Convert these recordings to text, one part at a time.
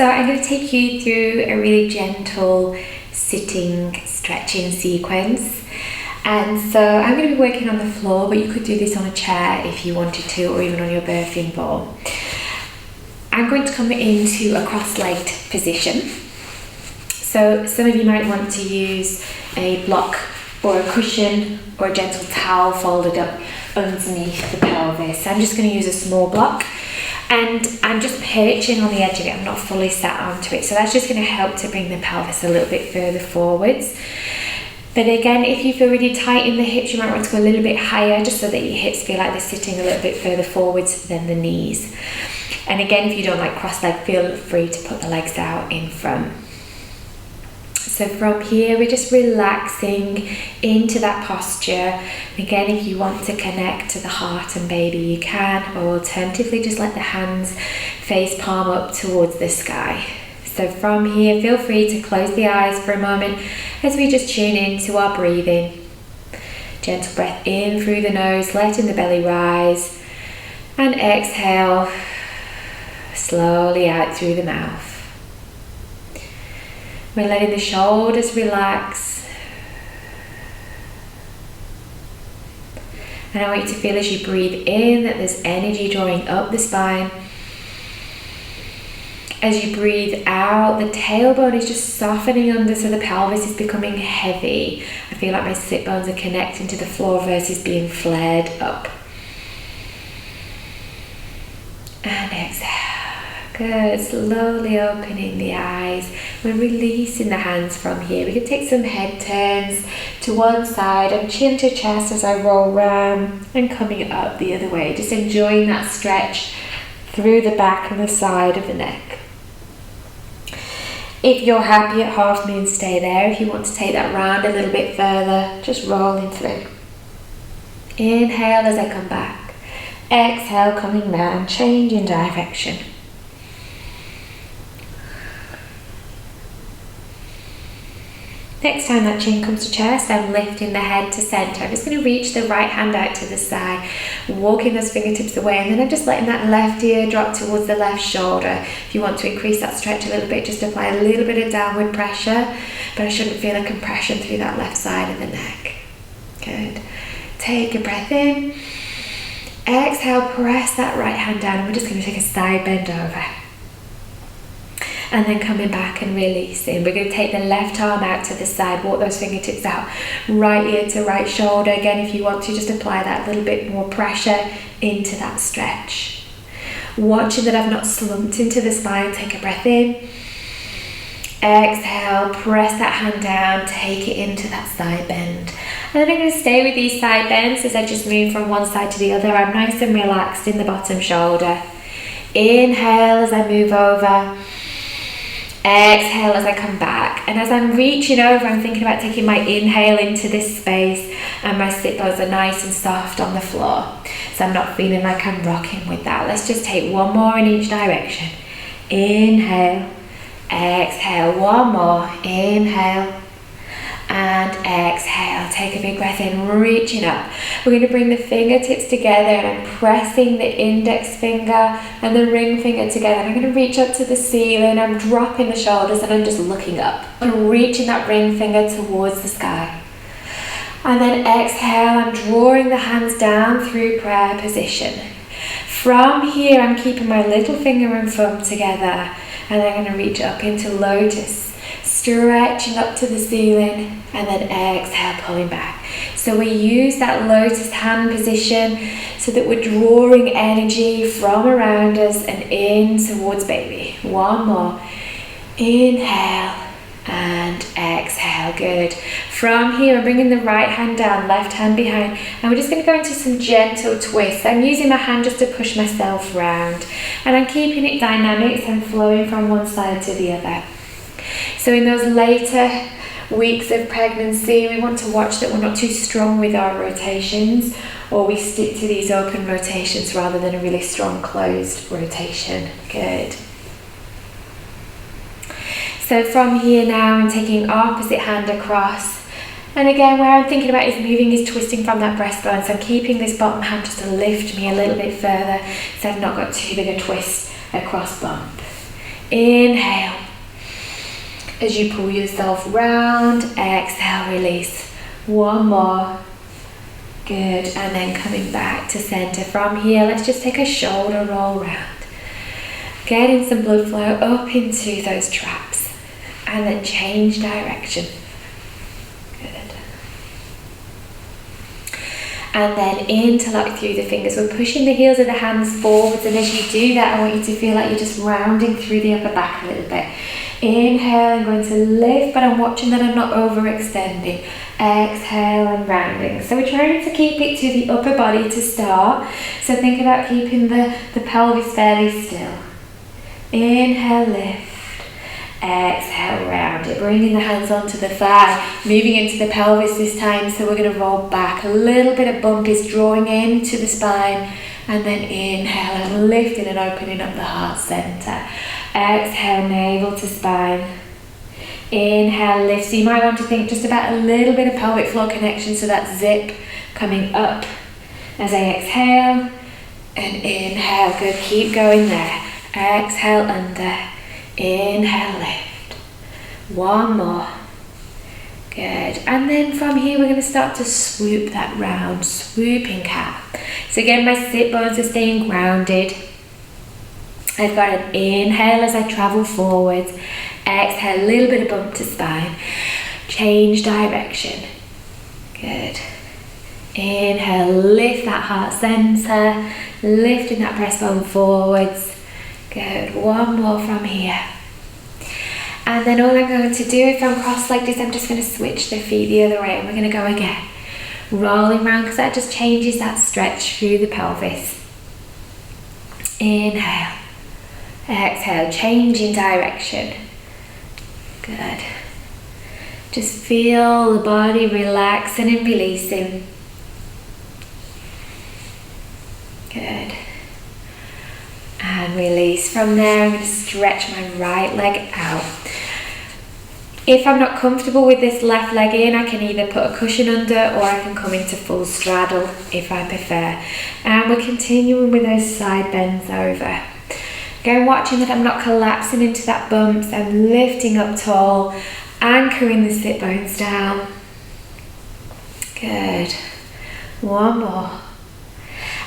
So I'm going to take you through a really gentle sitting stretching sequence. And so I'm going to be working on the floor, but you could do this on a chair if you wanted to, or even on your birthing ball. I'm going to come into a cross-legged position. So some of you might want to use a block or a cushion or a gentle towel folded up underneath the pelvis. So I'm just going to use a small block, and I'm just perching on the edge of it. I'm not fully sat onto it. So that's just going to help to bring the pelvis a little bit further forwards. But again, if you feel really tight in the hips, you might want to go a little bit higher, just so that your hips feel like they're sitting a little bit further forwards than the knees. And again, if you don't like cross-leg, feel free to put the legs out in front. So from here, we're just relaxing into that posture. Again, if you want to connect to the heart and baby, you can, or alternatively, just let the hands face palm up towards the sky. So from here, feel free to close the eyes for a moment as we just tune into our breathing. Gentle breath in through the nose, letting the belly rise, and exhale slowly out through the mouth. We're letting the shoulders relax. And I want you to feel as you breathe in that there's energy drawing up the spine. As you breathe out, the tailbone is just softening under, so the pelvis is becoming heavy. I feel like my sit bones are connecting to the floor versus being flared up. And exhale. Good. Slowly opening the eyes. We're releasing the hands from here. We can take some head turns to one side and chin to chest as I roll round and coming up the other way. Just enjoying that stretch through the back and the side of the neck. If you're happy at half moon, stay there. If you want to take that round a little bit further, just rolling through. Inhale as I come back. Exhale, coming down, changing direction. Next time that chin comes to chest, I'm lifting the head to center. I'm just going to reach the right hand out to the side, walking those fingertips away, and then I'm just letting that left ear drop towards the left shoulder. If you want to increase that stretch a little bit, just apply a little bit of downward pressure, but I shouldn't feel a compression through that left side of the neck. Good. Take a breath in. Exhale, press that right hand down, and we're just going to take a side bend over. And then coming back and releasing. We're going to take the left arm out to the side, walk those fingertips out, right ear to right shoulder. Again, if you want to, just apply that little bit more pressure into that stretch. Watching that I've not slumped into the spine, take a breath in. Exhale, press that hand down, take it into that side bend. And then I'm going to stay with these side bends as I just move from one side to the other. I'm nice and relaxed in the bottom shoulder. Inhale as I move over. Exhale as I come back, and as I'm reaching over, I'm thinking about taking my inhale into this space, and my sit bones are nice and soft on the floor, so I'm not feeling like I'm rocking with that. Let's just take one more in each direction. Inhale, exhale, one more, inhale, and exhale. Take a big breath in, reaching up. We're going to bring the fingertips together, and I'm pressing the index finger and the ring finger together. And I'm going to reach up to the ceiling. I'm dropping the shoulders, and I'm just looking up. I'm reaching that ring finger towards the sky. And then exhale, I'm drawing the hands down through prayer position. From here, I'm keeping my little finger and thumb together, and I'm going to reach up into lotus. Stretching up to the ceiling, and then exhale, pulling back. So we use that lotus hand position so that we're drawing energy from around us and in towards baby. One more. Inhale and exhale. Good. From here, I'm bringing the right hand down, left hand behind, and we're just going to go into some gentle twists. I'm using my hand just to push myself round, and I'm keeping it dynamic, so I'm flowing from one side to the other. So in those later weeks of pregnancy, we want to watch that we're not too strong with our rotations, or we stick to these open rotations rather than a really strong closed rotation. Good. So from here now, I'm taking opposite hand across. And again, where I'm thinking about is moving is twisting from that breastbone. So I'm keeping this bottom hand just to lift me a little bit further, so I've not got too big a twist across bump. Inhale. As you pull yourself round, exhale, release. One more. Good, and then coming back to center. From here, let's just take a shoulder roll round. Getting some blood flow up into those traps. And then change direction. Good. And then interlock through the fingers. We're pushing the heels of the hands forwards, and as you do that, I want you to feel like you're just rounding through the upper back a little bit. Inhale, I'm going to lift, but I'm watching that I'm not overextending. Exhale and rounding. So we're trying to keep it to the upper body to start. So think about keeping the pelvis fairly still. Inhale, lift. Exhale, round it. Bringing the hands onto the thigh. Moving into the pelvis this time. So we're going to roll back. A little bit of bump is drawing into the spine. And then inhale and lifting and opening up the heart center. Exhale, navel to spine. Inhale, lift. So you might want to think just about a little bit of pelvic floor connection, so that zip coming up as I exhale and inhale. Good, keep going there. Exhale, under. Inhale, lift. One more. Good. And then from here we're going to start to swoop that round, swooping cat. So again, my sit bones are staying grounded. I've got an inhale as I travel forwards. Exhale, a little bit of bump to spine. Change direction. Good. Inhale, lift that heart center. Lifting that breastbone forwards. Good. One more from here. And then all I'm going to do, if I'm cross-legged, is I'm just going to switch the feet the other way. And we're going to go again. Rolling around, because that just changes that stretch through the pelvis. Inhale. Exhale, changing direction. Good. Just feel the body relaxing and releasing. Good. And release. From there, I'm going to stretch my right leg out. If I'm not comfortable with this left leg in, I can either put a cushion under or I can come into full straddle if I prefer. And we're continuing with those side bends over. Again, watching that I'm not collapsing into that bump, so I'm lifting up tall, anchoring the sit bones down. Good. One more.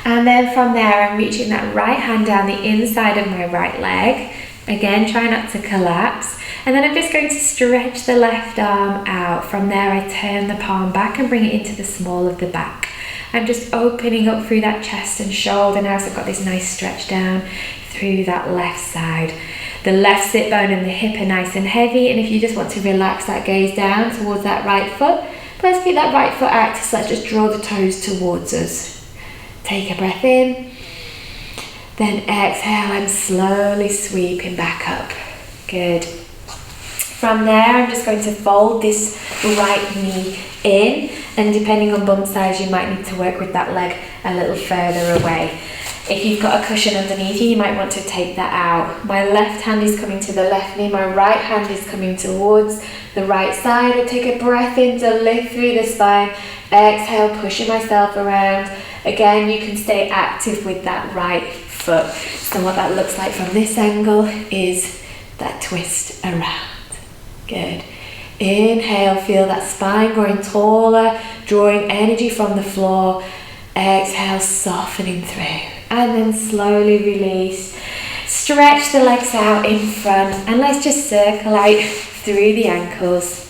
And then from there, I'm reaching that right hand down the inside of my right leg. Again, try not to collapse. And then I'm just going to stretch the left arm out. From there, I turn the palm back and bring it into the small of the back. I'm just opening up through that chest and shoulder now, so I've got this nice stretch down through that left side. The left sit bone and the hip are nice and heavy, and if you just want to relax that gaze down towards that right foot, let's keep that right foot active, so let's just draw the toes towards us. Take a breath in, then exhale and slowly sweeping back up. Good. From there, I'm just going to fold this right knee in, and depending on bump size, you might need to work with that leg a little further away. If you've got a cushion underneath you, you might want to take that out. My left hand is coming to the left knee, my right hand is coming towards the right side. I take a breath in to lift through the spine. Exhale, pushing myself around. Again, you can stay active with that right foot. So what that looks like from this angle is that twist around. Good. Inhale, feel that spine growing taller, drawing energy from the floor. Exhale, softening through. And then slowly release. Stretch the legs out in front, and let's just circle out through the ankles.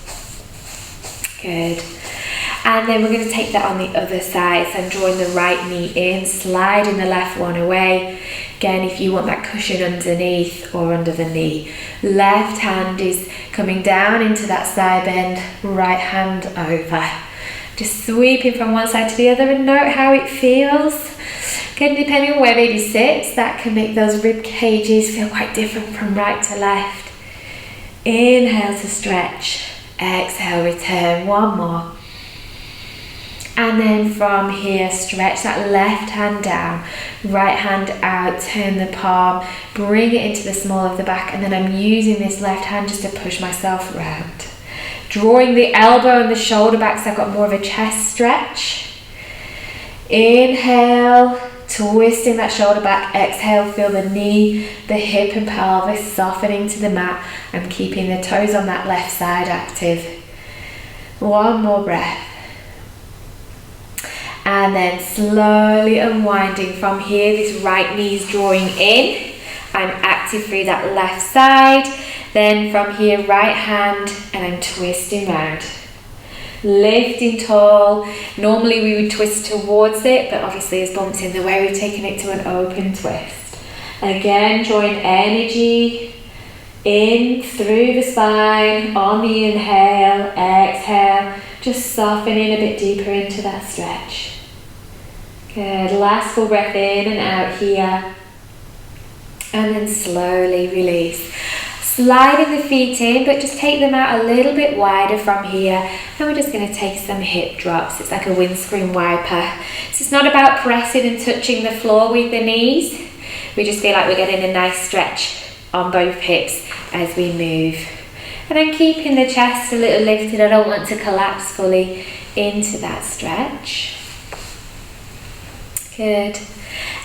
Good. And then we're going to take that on the other side. So I'm drawing the right knee in, sliding the left one away. Again, if you want that cushion underneath or under the knee. Left hand is coming down into that side bend, right hand over. Just sweeping from one side to the other, and note how it feels. Again, depending on where baby sits, that can make those rib cages feel quite different from right to left. Inhale to stretch. Exhale, return. One more. And then from here, stretch that left hand down, right hand out, turn the palm, bring it into the small of the back, and then I'm using this left hand just to push myself around. Drawing the elbow and the shoulder back so I've got more of a chest stretch. Inhale, twisting that shoulder back. Exhale, feel the knee, the hip and pelvis softening to the mat. I'm keeping the toes on that left side active. One more breath. And then slowly unwinding from here. This right knee is drawing in. I'm active through that left side. Then from here, right hand, and I'm twisting round. Lifting tall. Normally we would twist towards it, but obviously there's bumps in the way. We've taken it to an open twist. Again, drawing energy in through the spine on the inhale, exhale, just softening a bit deeper into that stretch. Good, last full breath in and out here. And then slowly release. Sliding the feet in, but just take them out a little bit wider from here. And we're just going to take some hip drops. It's like a windscreen wiper. So it's not about pressing and touching the floor with the knees. We just feel like we're getting a nice stretch on both hips as we move. And then keeping the chest a little lifted. I don't want to collapse fully into that stretch. Good.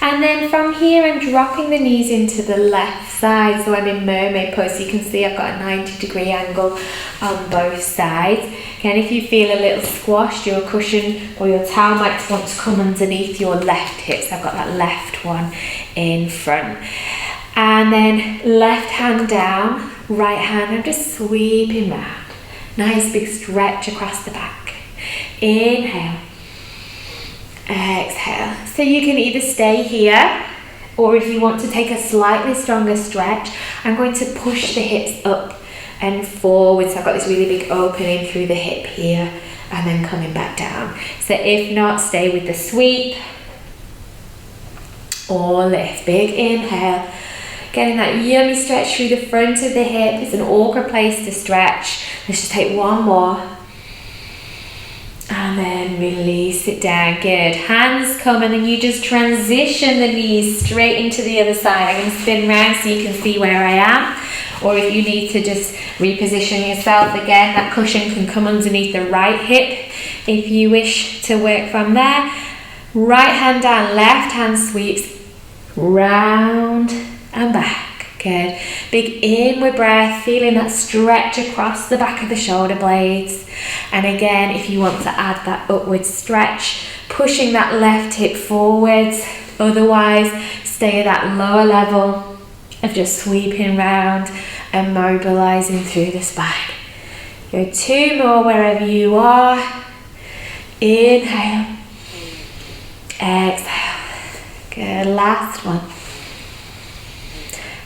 And then from here, I'm dropping the knees into the left side. So I'm in mermaid pose. So you can see I've got a 90-degree angle on both sides. Again, if you feel a little squashed, your cushion or your towel might want to come underneath your left hip. So I've got that left one in front. And then left hand down, right hand, I'm just sweeping round. Nice big stretch across the back. Inhale. Exhale. So you can either stay here, or if you want to take a slightly stronger stretch, I'm going to push the hips up and forward. So I've got this really big opening through the hip here, and then coming back down. So if not, stay with the sweep or lift. Big inhale. Getting that yummy stretch through the front of the hip. It's an awkward place to stretch. Let's just take one more. And then release it down. Good. Hands come, and then you just transition the knees straight into the other side. I'm going to spin around so you can see where I am. Or if you need to just reposition yourself again, that cushion can come underneath the right hip if you wish to work from there. Right hand down, left hand sweeps round and back. Good. Big inward breath, feeling that stretch across the back of the shoulder blades. And again, if you want to add that upward stretch, pushing that left hip forwards. Otherwise, stay at that lower level of just sweeping round and mobilizing through the spine. Go two more wherever you are. Inhale. Exhale. Good. Last one.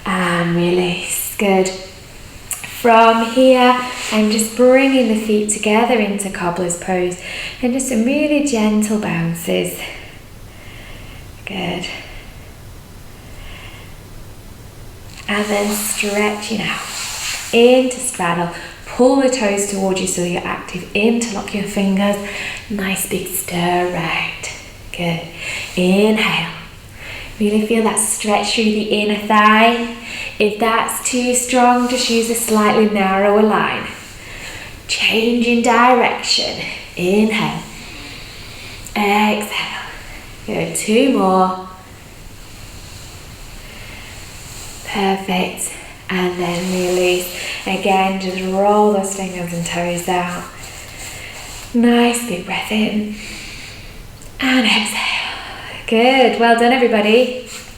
And release. Good. From here, I'm just bringing the feet together into cobbler's pose and just some really gentle bounces. Good. And then stretching out into straddle. Pull the toes towards you so you're active. Interlock your fingers. Nice big stir around. Good. Inhale. Really feel that stretch through the inner thigh. If that's too strong, just use a slightly narrower line. Changing direction. Inhale. Exhale. Good. Two more. Perfect. And then release. Again, just roll those fingers and toes down. Nice big breath in. And exhale. Good. Well done, everybody.